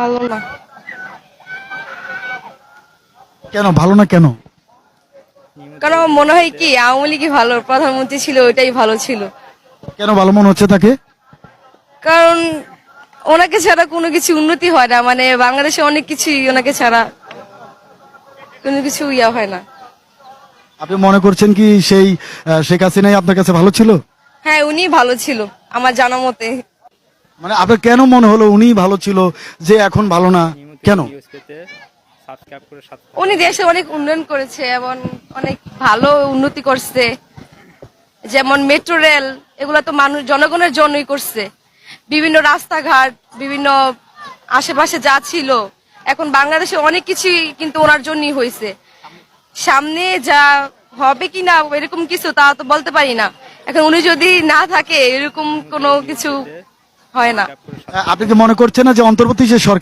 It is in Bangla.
ভালো না। কেন ভালো না কেন? কারণ আমার মনে হয় কি আওয়ামী লীগই ভালো, প্রধানমন্ত্রী ছিল ওইটাই ভালো ছিল। কেন ভালো মনে হচ্ছে তাকে? কারণ ওনাকে ছাড়া কোনো কিছু উন্নতি হয় না, মানে বাংলাদেশে অনেক কিছুই ওনাকে ছাড়া কোনো কিছু হয় না। আপনি মনে করছেন কি সেই শেখ হাসিনাই আপনার কাছে ভালো ছিল? হ্যাঁ, উনি ভালো ছিল আমার জানা মতে। মানে আপনার কেন মনে হলো উনিই ভালো ছিল যে এখন ভালো না কেন? উনি দেশে অনেক উন্নয়ন করেছে এবং অনেক ভালো উন্নতি করছে, যেমন মেট্রো রেল, এগুলো তো মানুষ জনগণের জন্যই করছে। বিভিন্ন রাস্তাঘাট, বিভিন্ন আশেপাশে যা ছিল, এখন বাংলাদেশে অনেক কিছুই কিন্তু ওনার জন্যই হয়েছে। সামনে যা হবে কি না এরকম কিছু তা তো বলতে পারি না। এখন উনি যদি না থাকে এরকম কোনো কিছু হয় না। আপনি কি মনে করছেন না যে অন্তর্বর্তী যে সরকার